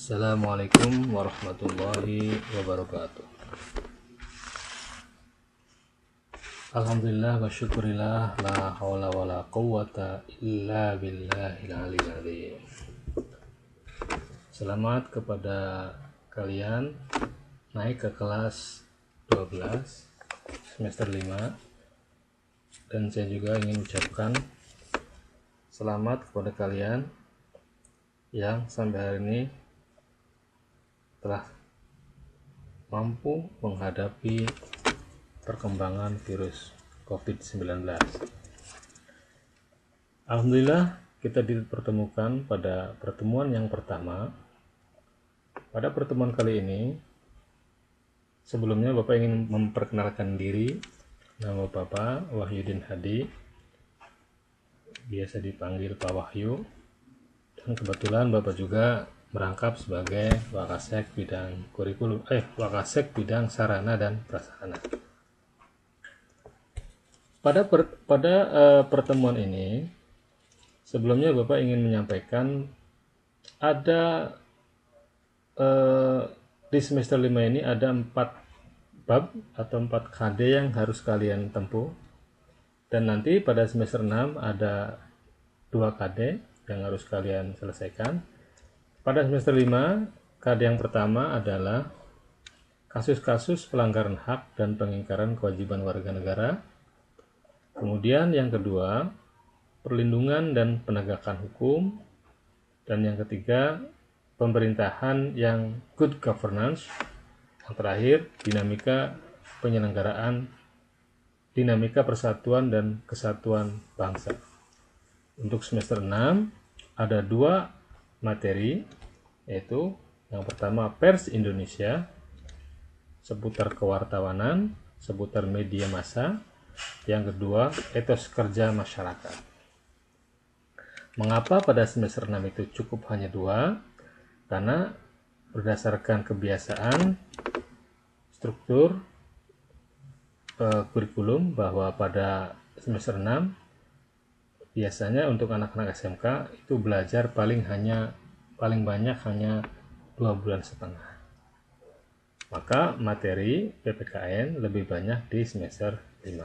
Assalamualaikum warahmatullahi wabarakatuh. Alhamdulillah wa syukurillah, la hawla wa la quwwata illa billahil aliyil azim. Selamat kepada kalian naik ke kelas 12 semester 5, dan saya juga ingin ucapkan selamat kepada kalian yang sampai hari ini telah mampu menghadapi perkembangan virus COVID-19. Alhamdulillah kita dipertemukan pada pertemuan yang pertama. Pada pertemuan kali ini, sebelumnya Bapak ingin memperkenalkan diri. Nama Bapak Wahyudin Hadi, biasa dipanggil Pak Wahyu, dan kebetulan Bapak juga merangkap sebagai Wakasek bidang kurikulum, Wakasek bidang sarana dan prasarana. Pada pertemuan ini, sebelumnya Bapak ingin menyampaikan ada di semester 5 ini ada 4 bab atau 4 KD yang harus kalian tempuh, dan nanti pada semester 6 ada 2 KD yang harus kalian selesaikan. Pada semester 5, KD yang pertama adalah kasus-kasus pelanggaran hak dan pengingkaran kewajiban warga negara. Kemudian yang kedua, perlindungan dan penegakan hukum. Dan yang ketiga, pemerintahan yang good governance. Yang terakhir, dinamika persatuan dan kesatuan bangsa. Untuk semester 6 ada 2 materi, yaitu yang pertama Pers Indonesia seputar kewartawanan, seputar media massa. Yang kedua, etos kerja masyarakat. Mengapa pada semester 6 itu cukup hanya 2? Karena berdasarkan kebiasaan struktur kurikulum bahwa pada semester 6 biasanya untuk anak-anak SMK itu belajar paling banyak hanya 2,5 bulan. Maka materi PPKN lebih banyak di semester 5.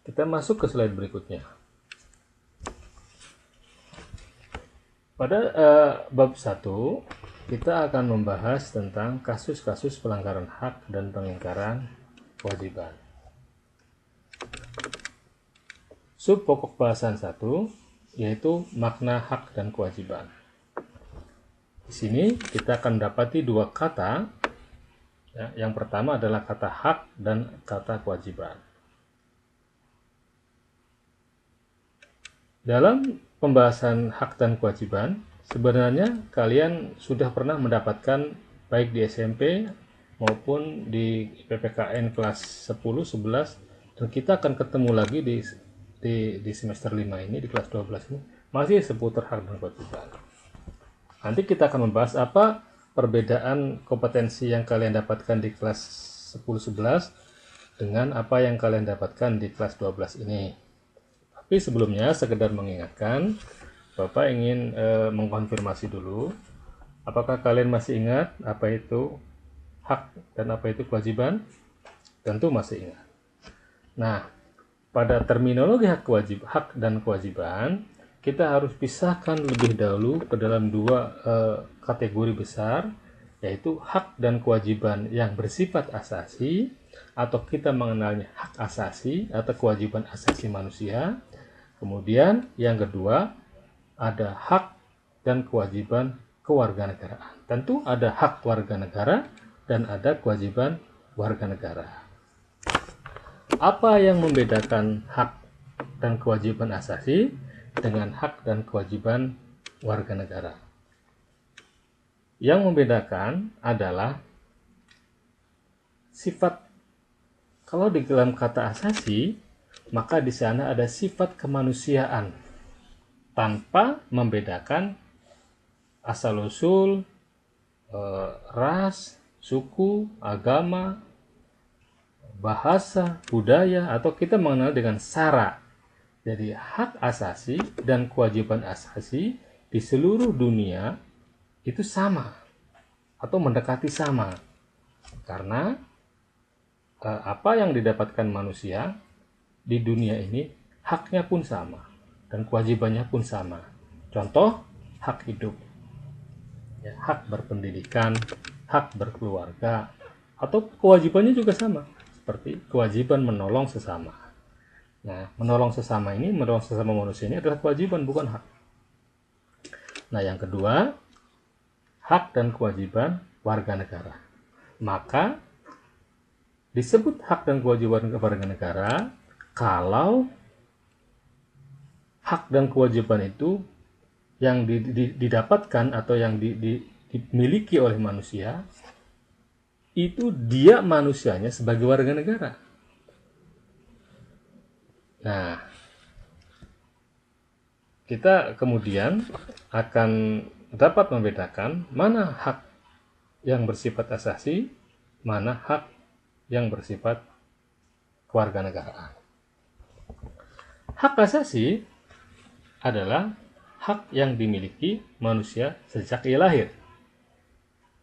Kita masuk ke slide berikutnya. Pada bab 1 kita akan membahas tentang kasus-kasus pelanggaran hak dan pengingkaran kewajiban. Sub pokok bahasan 1 yaitu makna hak dan kewajiban. Di sini kita akan dapati 2 kata. Yang pertama adalah kata hak dan kata kewajiban. Dalam pembahasan hak dan kewajiban, sebenarnya kalian sudah pernah mendapatkan baik di SMP maupun di PPKN kelas 10, 11, dan kita akan ketemu lagi di semester 5 ini, di kelas 12 ini, masih seputar hak dan kewajiban. Nanti kita akan membahas apa perbedaan kompetensi yang kalian dapatkan di kelas 10, 11 dengan apa yang kalian dapatkan di kelas 12 ini. Tapi sebelumnya, sekedar mengingatkan, Bapak ingin mengkonfirmasi dulu, apakah kalian masih ingat apa itu hak dan apa itu kewajiban? Tentu masih ingat. Nah, pada terminologi hak dan kewajiban, kita harus pisahkan lebih dahulu ke dalam 2 kategori besar, yaitu hak dan kewajiban yang bersifat asasi, atau kita mengenalnya hak asasi atau kewajiban asasi manusia. Kemudian yang kedua, ada hak dan kewajiban kewarganegaraan. Tentu ada hak warga negara dan ada kewajiban warga negara. Apa yang membedakan hak dan kewajiban asasi dengan hak dan kewajiban warga negara? Yang membedakan adalah sifat. Kalau di dalam kata asasi, maka di sana ada sifat kemanusiaan tanpa membedakan asal-usul, ras, suku, agama, bahasa, budaya, atau kita mengenal dengan SARA. Jadi hak asasi dan kewajiban asasi di seluruh dunia itu sama atau mendekati sama. Karena apa yang didapatkan manusia di dunia ini haknya pun sama dan kewajibannya pun sama. Contoh, hak hidup, ya, hak berpendidikan, hak berkeluarga, atau kewajibannya juga sama, seperti kewajiban menolong sesama. Nah, menolong sesama manusia ini adalah kewajiban, bukan hak. Nah, yang kedua, hak dan kewajiban warga negara. Maka disebut hak dan kewajiban warga negara kalau hak dan kewajiban itu yang didapatkan atau yang dimiliki oleh manusia itu dia manusianya sebagai warga negara. Nah, kita kemudian akan dapat membedakan mana hak yang bersifat asasi, mana hak yang bersifat kewarganegaraan. Hak asasi adalah hak yang dimiliki manusia sejak ia lahir.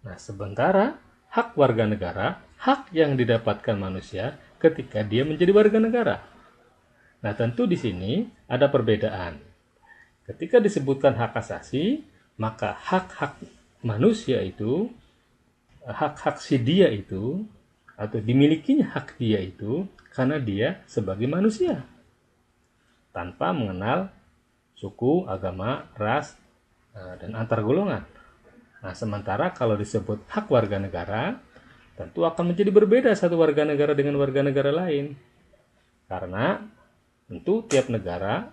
Nah, sementara hak warga negara, hak yang didapatkan manusia ketika dia menjadi warga negara. Nah, tentu di sini ada perbedaan. Ketika disebutkan hak asasi, maka hak-hak manusia itu, hak-hak si dia itu, atau dimilikinya hak dia itu karena dia sebagai manusia, tanpa mengenal suku, agama, ras, dan antar golongan. Nah, sementara kalau disebut hak warga negara, tentu akan menjadi berbeda satu warga negara dengan warga negara lain. Karena tentu tiap negara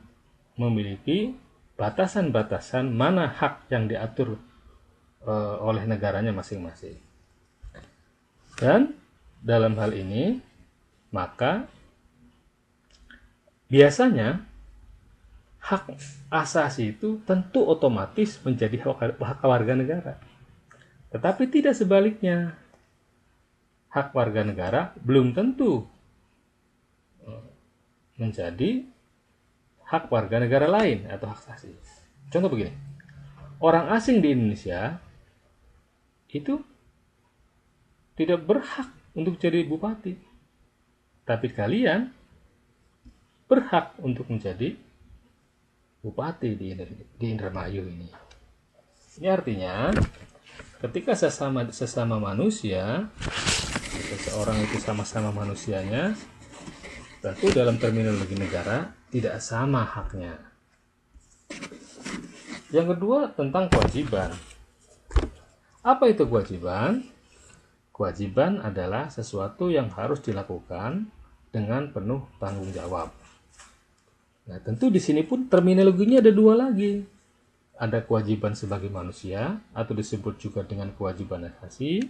memiliki batasan-batasan mana hak yang diatur oleh negaranya masing-masing. Dan dalam hal ini, maka biasanya hak asasi itu tentu otomatis menjadi hak warga negara. Tetapi tidak sebaliknya. Hak warga negara belum tentu menjadi hak warga negara lain atau hak asasi. Contoh begini, orang asing di Indonesia itu tidak berhak untuk jadi bupati, tapi kalian berhak untuk menjadi bupati di Indramayu ini. Ini artinya ketika sesama manusia, seseorang itu sama-sama manusianya, tentu dalam terminologi negara tidak sama haknya. Yang kedua, tentang kewajiban. Apa itu kewajiban? Kewajiban adalah sesuatu yang harus dilakukan dengan penuh tanggung jawab. Nah, tentu di sini pun terminologinya ada dua lagi. Ada kewajiban sebagai manusia atau disebut juga dengan kewajiban asasi.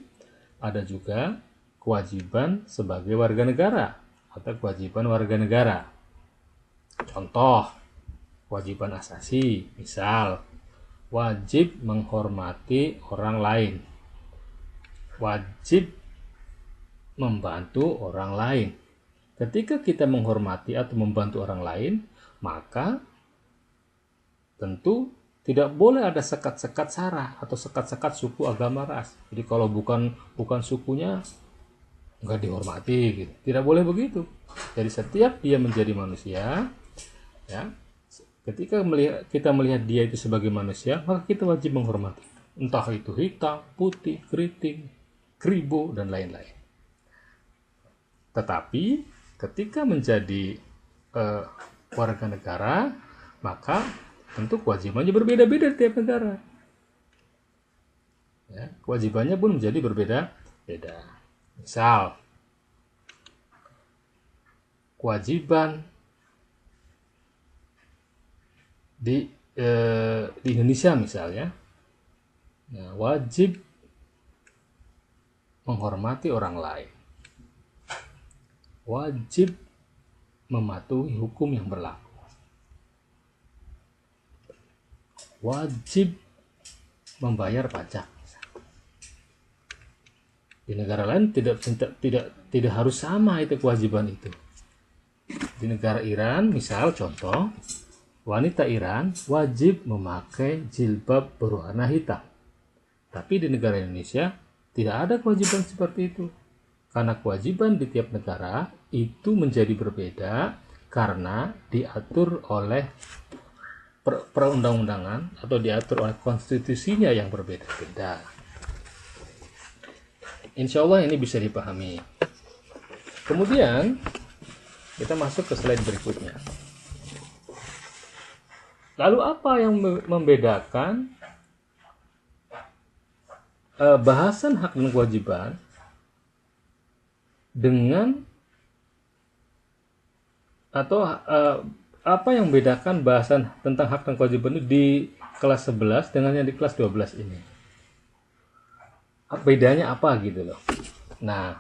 Ada juga kewajiban sebagai warga negara atau kewajiban warga negara. Contoh, kewajiban asasi, misal wajib menghormati orang lain, wajib membantu orang lain. Ketika kita menghormati atau membantu orang lain, maka tentu tidak boleh ada sekat-sekat sara atau sekat-sekat suku, agama, ras. Jadi kalau bukan sukunya nggak dihormati gitu. Tidak boleh begitu. Jadi setiap dia menjadi manusia, ya, ketika kita melihat dia itu sebagai manusia, maka kita wajib menghormati. Entah itu hitam, putih, keriting, kribo, dan lain-lain. Tetapi ketika menjadi warga negara, maka tentu kewajibannya berbeda-beda di tiap negara. Ya, kewajibannya pun menjadi berbeda-beda. Misal, kewajiban di Indonesia misalnya, ya, wajib menghormati orang lain, wajib mematuhi hukum yang berlaku, wajib membayar pajak. Di negara lain tidak harus sama itu kewajiban itu. Di negara Iran, misal contoh, wanita Iran wajib memakai jilbab berwarna hitam. Tapi di negara Indonesia tidak ada kewajiban seperti itu. Karena kewajiban di tiap negara itu menjadi berbeda karena diatur oleh perundang-undangan atau diatur oleh konstitusinya yang berbeda-beda. Insya Allah ini bisa dipahami. Kemudian kita masuk ke slide berikutnya. Lalu apa yang membedakan bahasan hak dan kewajiban dengan atau apa yang membedakan bahasan tentang hak dan kewajiban itu di kelas 11 dengan yang di kelas 12 ini? Bedanya apa gitu loh. Nah,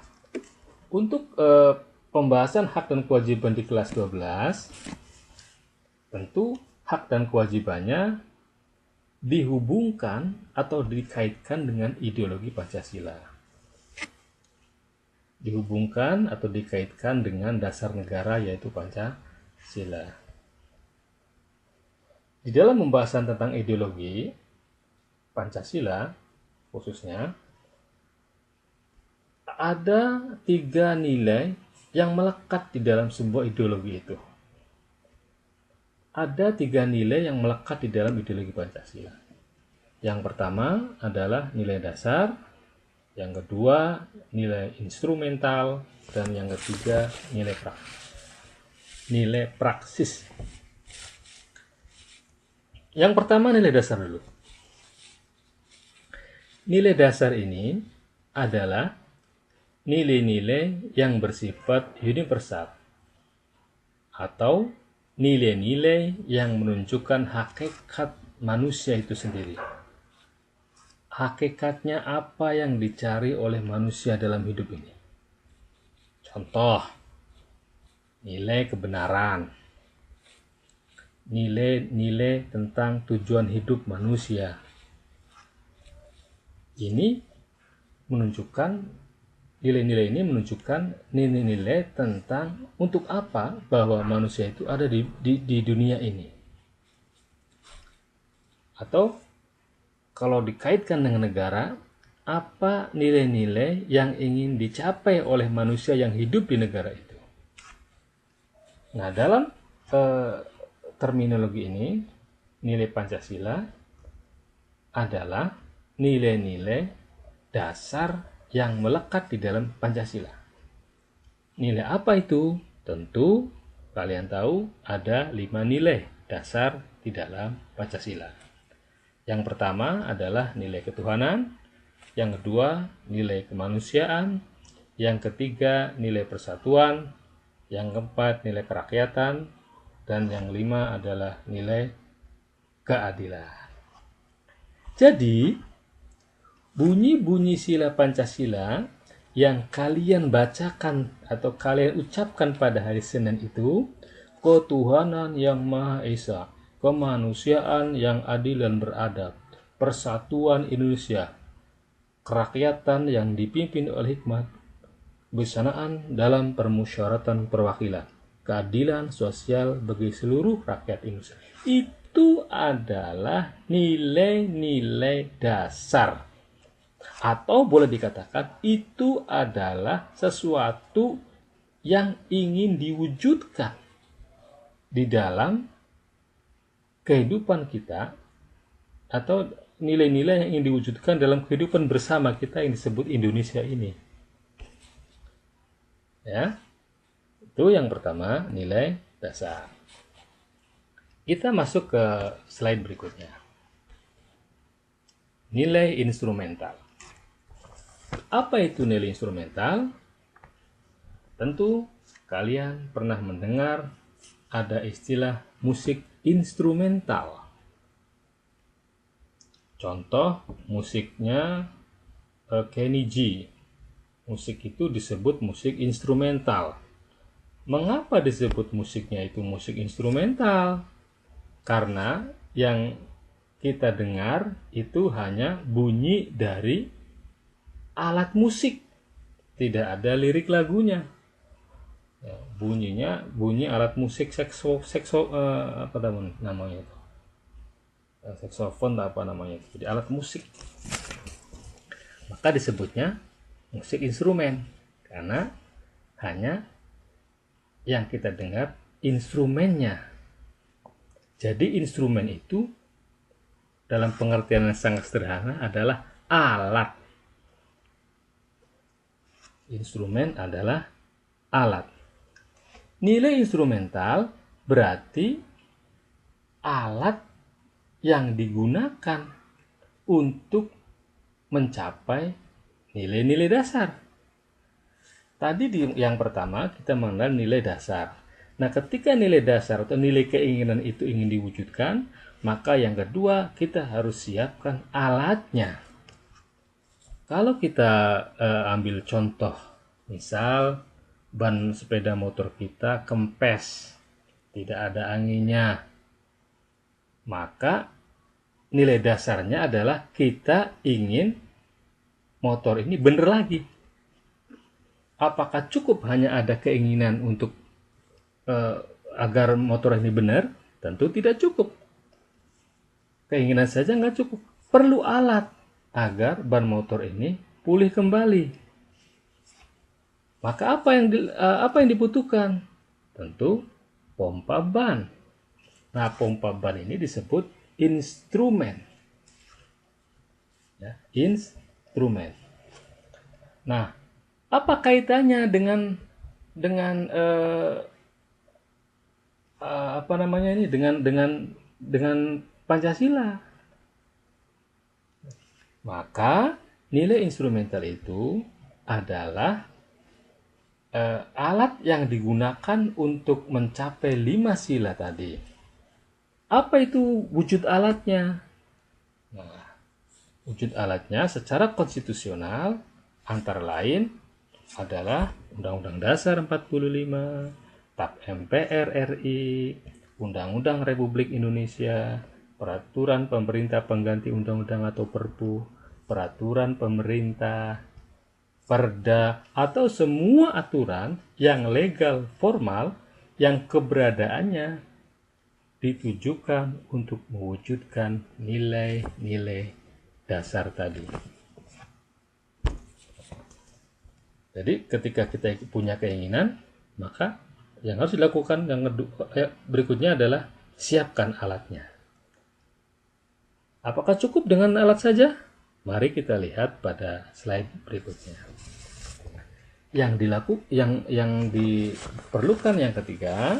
untuk pembahasan hak dan kewajiban di kelas 12, tentu hak dan kewajibannya dihubungkan atau dikaitkan dengan ideologi Pancasila. Dihubungkan atau dikaitkan dengan dasar negara yaitu Pancasila. Di dalam pembahasan tentang ideologi Pancasila khususnya, ada 3 nilai yang melekat di dalam sebuah ideologi itu. Ada 3 nilai yang melekat di dalam ideologi Pancasila. Yang pertama adalah nilai dasar, yang kedua nilai instrumental, dan yang ketiga nilai praksis. Yang pertama nilai dasar dulu. Nilai dasar ini adalah nilai-nilai yang bersifat universal atau nilai-nilai yang menunjukkan hakikat manusia itu sendiri. Hakikatnya apa yang dicari oleh manusia dalam hidup ini. Contoh, nilai kebenaran, nilai-nilai tentang tujuan hidup manusia. Ini menunjukkan, nilai-nilai ini menunjukkan nilai-nilai tentang untuk apa bahwa manusia itu ada di dunia ini. Atau kalau dikaitkan dengan negara, apa nilai-nilai yang ingin dicapai oleh manusia yang hidup di negara itu. Nah, dalam terminologi ini, nilai Pancasila adalah nilai-nilai dasar yang melekat di dalam Pancasila. Nilai apa itu? Tentu kalian tahu ada 5 nilai dasar di dalam Pancasila. Yang pertama adalah nilai ketuhanan, yang kedua nilai kemanusiaan, yang ketiga nilai persatuan, yang keempat nilai kerakyatan, dan yang 5 adalah nilai keadilan. Jadi, bunyi-bunyi sila Pancasila yang kalian bacakan atau kalian ucapkan pada hari Senin itu, ketuhanan yang Maha Esa, kemanusiaan yang adil dan beradab, persatuan Indonesia, kerakyatan yang dipimpin oleh hikmat, kebersamaan dalam permusyawaratan perwakilan, keadilan sosial bagi seluruh rakyat Indonesia. Itu adalah nilai-nilai dasar. Atau boleh dikatakan itu adalah sesuatu yang ingin diwujudkan di dalam kehidupan kita, atau nilai-nilai yang ingin diwujudkan dalam kehidupan bersama kita yang disebut Indonesia ini. Ya, itu yang pertama, nilai dasar. Kita masuk ke slide berikutnya. Nilai instrumental. Apa itu nilai instrumental? Tentu kalian pernah mendengar ada istilah musik instrumental. Contoh musiknya Kenny G. Musik itu disebut musik instrumental. Mengapa disebut musiknya itu musik instrumental? Karena yang kita dengar itu hanya bunyi dari alat musik, tidak ada lirik lagunya. Ya, bunyinya bunyi alat musik apa namanya itu? Saksofon apa namanya itu? Jadi alat musik. maka disebutnya musik instrumen, karena hanya yang kita dengar instrumennya. Jadi instrumen itu dalam pengertian yang sangat sederhana adalah alat. Instrumen adalah alat. Nilai instrumental berarti alat yang digunakan untuk mencapai nilai-nilai dasar. Tadi yang pertama kita mengenal nilai dasar. Nah, ketika nilai dasar atau nilai keinginan itu ingin diwujudkan, maka yang kedua kita harus siapkan alatnya. Kalau kita ambil contoh, misal ban sepeda motor kita kempes, tidak ada anginnya, maka nilai dasarnya adalah kita ingin motor ini bener lagi. Apakah cukup hanya ada keinginan untuk agar motor ini benar? Tentu tidak cukup. Keinginan saja nggak cukup. Perlu alat agar ban motor ini pulih kembali. Maka apa yang dibutuhkan? Tentu pompa ban. Nah, pompa ban ini disebut instrumen. Ya, instrumen. Nah, apa kaitannya dengan Pancasila? Maka nilai instrumental itu adalah alat yang digunakan untuk mencapai 5 sila tadi. Apa itu wujud alatnya? Nah, wujud alatnya secara konstitusional antara lain adalah Undang-Undang Dasar 45, TAP MPR RI, Undang-Undang Republik Indonesia, Peraturan Pemerintah Pengganti Undang-Undang atau Perpu, Peraturan Pemerintah, Perda, atau semua aturan yang legal formal yang keberadaannya ditujukan untuk mewujudkan nilai-nilai dasar tadi. Jadi ketika kita punya keinginan, maka yang harus dilakukan berikutnya adalah siapkan alatnya. Apakah cukup dengan alat saja? Mari kita lihat pada slide berikutnya. Yang diperlukan yang ketiga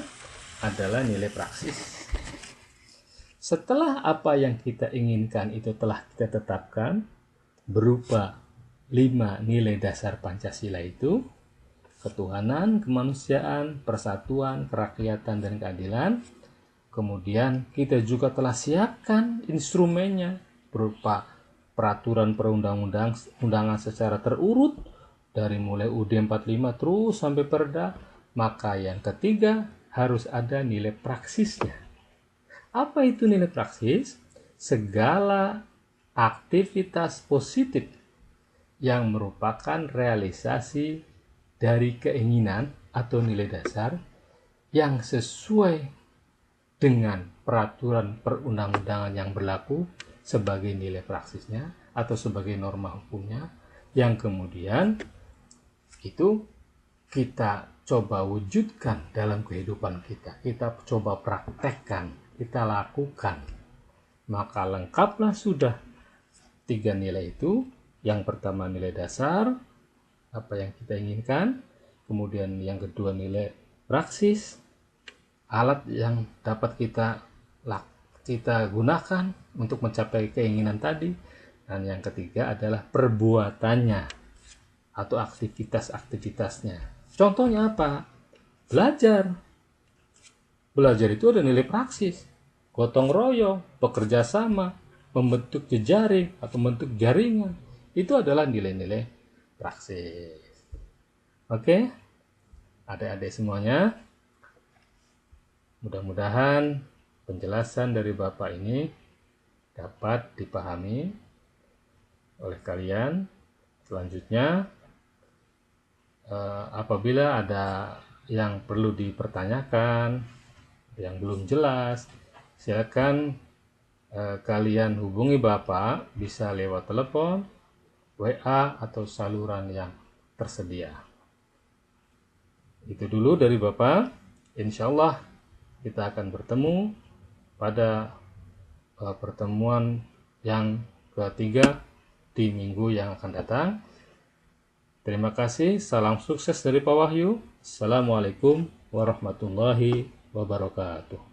adalah nilai praksis. Setelah apa yang kita inginkan itu telah kita tetapkan berupa 5 nilai dasar Pancasila itu, ketuhanan, kemanusiaan, persatuan, kerakyatan, dan keadilan. Kemudian kita juga telah siapkan instrumennya berupa peraturan perundang-undangan secara terurut dari mulai UUD 45 terus sampai Perda. Maka yang ketiga harus ada nilai praksisnya. Apa itu nilai praksis? Segala aktivitas positif yang merupakan realisasi dari keinginan atau nilai dasar yang sesuai dengan peraturan perundang-undangan yang berlaku sebagai nilai praksisnya atau sebagai norma hukumnya, yang kemudian itu kita coba wujudkan dalam kehidupan kita coba praktekkan, kita lakukan. Maka lengkaplah sudah 3 nilai itu. Yang pertama nilai dasar, apa yang kita inginkan. Kemudian yang kedua nilai praksis, alat yang dapat kita gunakan untuk mencapai keinginan tadi. Dan yang ketiga adalah perbuatannya atau aktivitas-aktivitasnya. Contohnya apa? Belajar. Belajar itu ada nilai praksis. Gotong royong, bekerja sama, membentuk jejaring atau membentuk jaringan. Itu adalah nilai-nilai praksis. Oke? Adik-adik semuanya, mudah-mudahan penjelasan dari Bapak ini dapat dipahami oleh kalian. Selanjutnya, apabila ada yang perlu dipertanyakan, yang belum jelas, silakan kalian hubungi Bapak, bisa lewat telepon WA atau saluran yang tersedia. Itu dulu dari Bapak. Insya Allah kita akan bertemu pada pertemuan yang ketiga di minggu yang akan datang. Terima kasih. Salam sukses dari Pak Wahyu. Assalamualaikum warahmatullahi wabarakatuh.